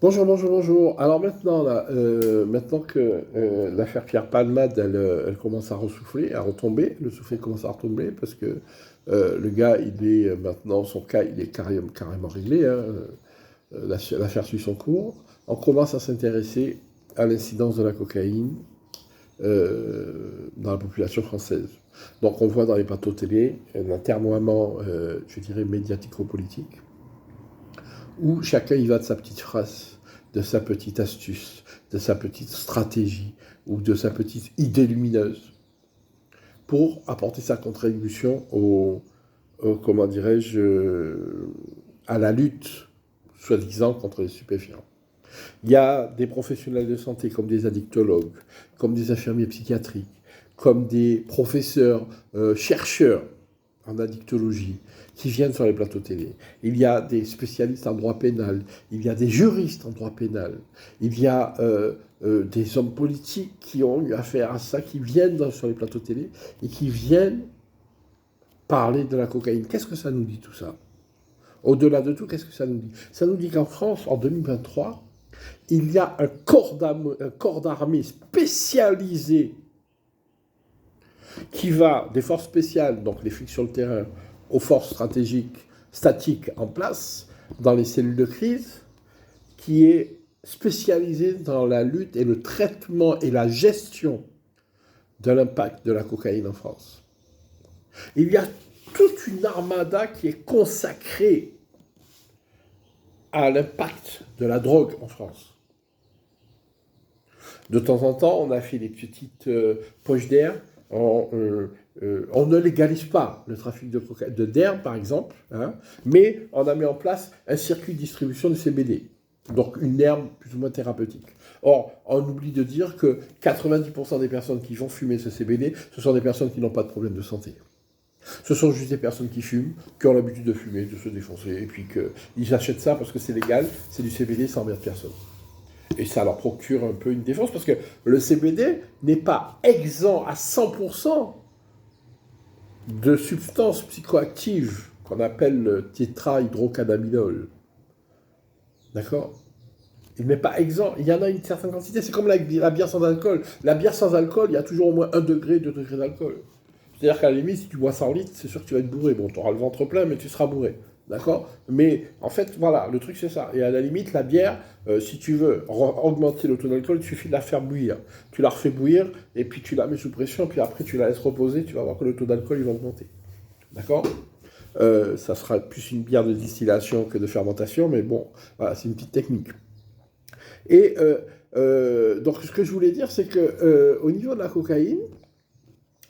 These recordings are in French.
Bonjour, bonjour, bonjour. Alors maintenant, là, maintenant que l'affaire Pierre Palmade, elle commence à ressouffler, à retomber, le soufflet commence à retomber parce que le gars, il est maintenant, son cas, il est carrément réglé, hein, l'affaire suit son cours. On commence à s'intéresser à l'incidence de la cocaïne dans la population française. Donc on voit dans les plateaux télé un atermoiement, je dirais, médiatico-politique où chacun y va de sa petite phrase, de sa petite astuce, de sa petite stratégie ou de sa petite idée lumineuse pour apporter sa contribution comment dirais-je, à la lutte, soi-disant, contre les stupéfiants. Il y a des professionnels de santé comme des addictologues, comme des infirmiers psychiatriques, comme des professeurs, chercheurs en addictologie qui viennent sur les plateaux télé. Il y a des spécialistes en droit pénal, il y a des juristes en droit pénal, il y a des hommes politiques qui ont eu affaire à ça, qui viennent sur les plateaux télé et qui viennent parler de la cocaïne. Qu'est-ce que ça nous dit tout ça? Au-delà de tout, qu'est-ce que ça nous dit? Ça nous dit qu'en France, en 2023, il y a un corps d'armée spécialisé qui va des forces spéciales, donc les flics sur le terrain, aux forces stratégiques, statiques en place, dans les cellules de crise, qui est spécialisé dans la lutte et le traitement et la gestion de l'impact de la cocaïne en France. Il y a toute une armada qui est consacrée à l'impact de la drogue en France. De temps en temps, on a fait des petites poches d'air. On ne légalise pas le trafic d'herbe, par exemple, hein, mais on a mis en place un circuit de distribution de CBD, donc une herbe plus ou moins thérapeutique. Or, on oublie de dire que 90% des personnes qui vont fumer ce CBD, ce sont des personnes qui n'ont pas de problème de santé. Ce sont juste des personnes qui fument, qui ont l'habitude de fumer, de se défoncer, et puis qu'ils achètent ça parce que c'est légal, c'est du CBD, ça emmerde personne. Et ça leur procure un peu une défense, parce que le CBD n'est pas exempt à 100% de substances psychoactives qu'on appelle le tétrahydrocannabinol. D'accord? Il n'est pas exempt. Il y en a une certaine quantité. C'est comme la bière sans alcool. La bière sans alcool, il y a toujours au moins 1 degré, 2 degrés d'alcool. C'est-à-dire qu'à la limite, si tu bois 100 litres, c'est sûr que tu vas être bourré. Bon, tu auras le ventre plein, mais tu seras bourré. D'accord? Mais en fait, voilà, le truc c'est ça. Et à la limite, la bière, si tu veux augmenter le taux d'alcool, il suffit de la faire bouillir. Tu la refais bouillir, et puis tu la mets sous pression, puis après tu la laisses reposer, tu vas voir que le taux d'alcool il va augmenter. D'accord? Ça sera plus une bière de distillation que de fermentation, mais bon, voilà, c'est une petite technique. Et donc ce que je voulais dire, c'est que au niveau de la cocaïne,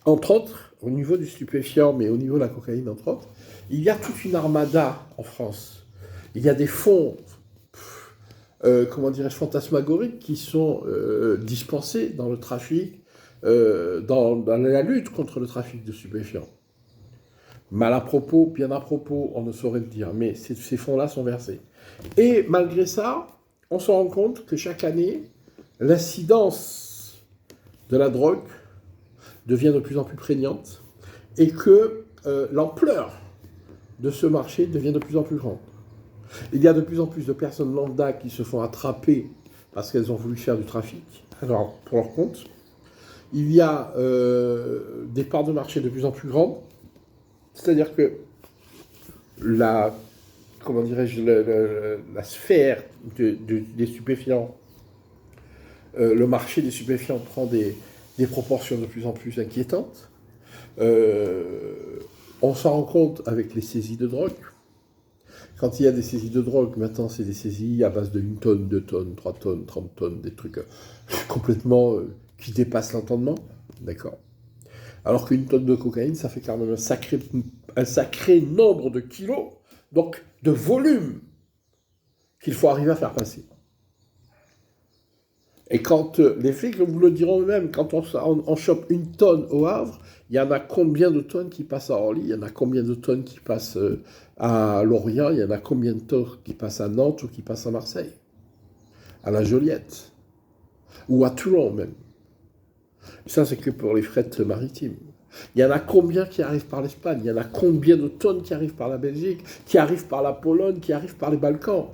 entre autres, au niveau du stupéfiant, mais au niveau de la cocaïne, entre autres, il y a toute une armada en France. Il y a des fonds, comment dirais-je, fantasmagoriques qui sont dispensés dans le trafic, dans la lutte contre le trafic de stupéfiants. Mal à propos, bien à propos, on ne saurait le dire, mais ces fonds-là sont versés. Et malgré ça, on se rend compte que chaque année, l'incidence de la drogue devient de plus en plus prégnante et que l'ampleur de ce marché devient de plus en plus grande. Il y a de plus en plus de personnes lambda qui se font attraper parce qu'elles ont voulu faire du trafic, alors pour leur compte. Il y a des parts de marché de plus en plus grandes, c'est-à-dire que la, comment dirais-je, la sphère des stupéfiants, le marché des stupéfiants prend des proportions de plus en plus inquiétantes. On s'en rend compte avec les saisies de drogue. Quand il y a des saisies de drogue, maintenant c'est des saisies à base de 1 tonne, 2 tonnes, 3 tonnes, 30 tonnes, des trucs complètement qui dépassent l'entendement. D'accord? Alors qu'une tonne de cocaïne, ça fait quand même un sacré nombre de kilos, donc de volume, qu'il faut arriver à faire passer. Et quand les flics vous le diront eux-mêmes, quand on chope 1 tonne au Havre, il y en a combien de tonnes qui passent à Orly, il y en a combien de tonnes qui passent à Lorient, il y en a combien de tonnes qui passent à Nantes ou qui passent à Marseille, à la Joliette, ou à Toulon même. Ça, c'est que pour les frettes maritimes. Il y en a combien qui arrivent par l'Espagne, il y en a combien de tonnes qui arrivent par la Belgique, qui arrivent par la Pologne, qui arrivent par les Balkans.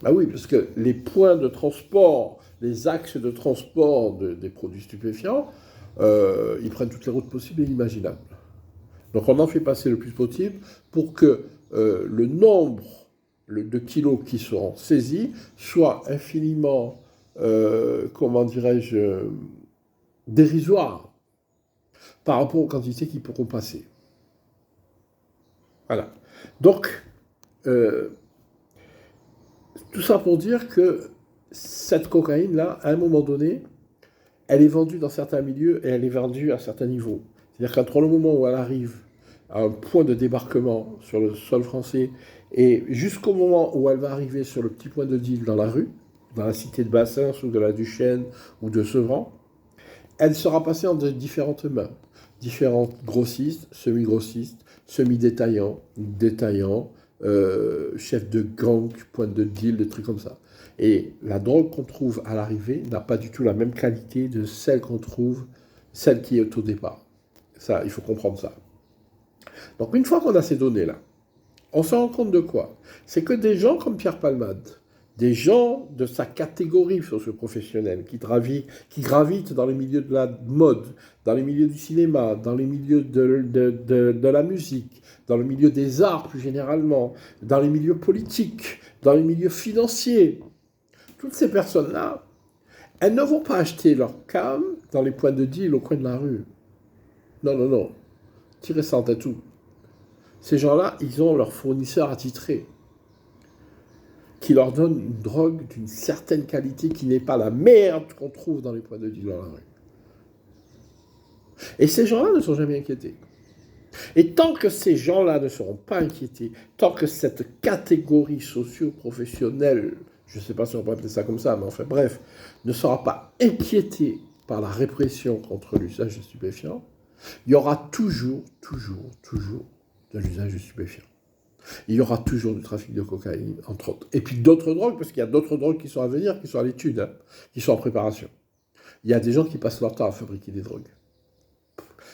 Ah oui, parce que les points de transport, les axes de transport des produits stupéfiants, ils prennent toutes les routes possibles et imaginables. Donc on en fait passer le plus possible pour que le nombre de kilos qui seront saisis soit infiniment, comment dirais-je, dérisoire par rapport aux quantités qui pourront passer. Voilà. Donc, euh, tout ça pour dire que cette cocaïne-là, à un moment donné, elle est vendue dans certains milieux et elle est vendue à certains niveaux. C'est-à-dire qu'entre le moment où elle arrive à un point de débarquement sur le sol français et jusqu'au moment où elle va arriver sur le petit point de deal dans la rue, dans la cité de Bassins ou de la Duchesne ou de Sevran, elle sera passée en différentes mains. Différentes grossistes, semi-grossistes, semi-détaillants, détaillants, chefs de gang, point de deal, des trucs comme ça. Et la drogue qu'on trouve à l'arrivée n'a pas du tout la même qualité de celle qu'on trouve, celle qui est au départ. Ça, il faut comprendre ça. Donc une fois qu'on a ces données-là, on se rend compte de quoi? C'est que des gens comme Pierre Palmade, des gens de sa catégorie socio-professionnelle, qui gravitent dans les milieux de la mode, dans les milieux du cinéma, dans les milieux de la musique, dans le milieu des arts plus généralement, dans les milieux politiques, dans les milieux financiers, toutes ces personnes-là, elles ne vont pas acheter leur cam dans les points de deal au coin de la rue. Non, non, non. Tirez ça en tatou. Ces gens-là, ils ont leur fournisseur attitré qui leur donne une drogue d'une certaine qualité qui n'est pas la merde qu'on trouve dans les points de deal dans la rue. Et ces gens-là ne sont jamais inquiétés. Et tant que ces gens-là ne seront pas inquiétés, tant que cette catégorie socio-professionnelle, je ne sais pas si on peut appeler ça comme ça, mais enfin bref, ne sera pas inquiétée par la répression contre l'usage de stupéfiants, il y aura toujours de l'usage de stupéfiants. Il y aura toujours du trafic de cocaïne, entre autres. Et puis d'autres drogues, parce qu'il y a d'autres drogues qui sont à venir, qui sont à l'étude, hein, qui sont en préparation. Il y a des gens qui passent leur temps à fabriquer des drogues.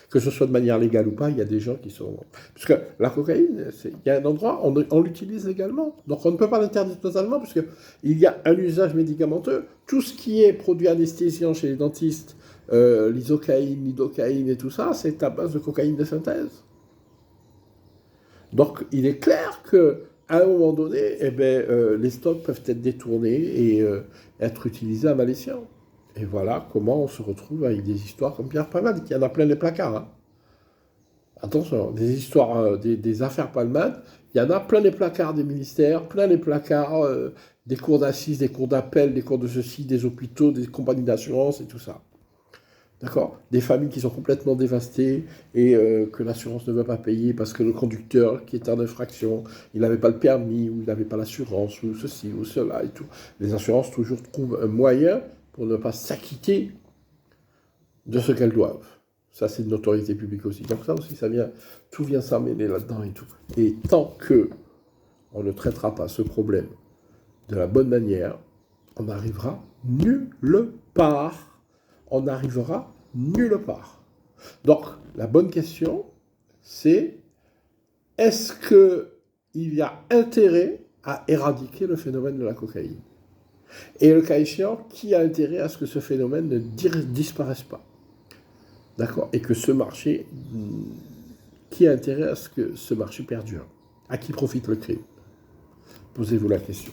Que ce soit de manière légale ou pas, il y a des gens qui sont... Parce que la cocaïne, il y a un endroit, on l'utilise légalement. Donc on ne peut pas l'interdire totalement, parce qu'il y a un usage médicamenteux. Tout ce qui est produit anesthésiant chez les dentistes, l'isocaïne, l'idocaïne et tout ça, c'est à base de cocaïne de synthèse. Donc, il est clair qu'à un moment donné, les stocks peuvent être détournés et être utilisés à mal escient. Et voilà comment on se retrouve avec des histoires comme Pierre Palmade, qui en a plein les placards. Hein. Attention, des histoires, des affaires Palmade, il y en a plein les placards des ministères, plein les placards des cours d'assises, des cours d'appel, des cours de ceci, des hôpitaux, des compagnies d'assurance et tout ça. D'accord? Des familles qui sont complètement dévastées et que l'assurance ne veut pas payer parce que le conducteur qui est en infraction, il n'avait pas le permis ou il n'avait pas l'assurance ou ceci ou cela et tout. Les assurances toujours trouvent un moyen pour ne pas s'acquitter de ce qu'elles doivent. Ça, c'est une notoriété publique aussi. Donc ça aussi, tout vient s'emmêler là-dedans et tout. Et tant que on ne traitera pas ce problème de la bonne manière, on n'arrivera nulle part. On n'arrivera nulle part. Donc, la bonne question, c'est est-ce qu'il y a intérêt à éradiquer le phénomène de la cocaïne? Et le cas échéant, qui a intérêt à ce que ce phénomène ne disparaisse pas? D'accord? Et que ce marché, qui a intérêt à ce que ce marché perdure? À qui profite le crime? Posez-vous la question.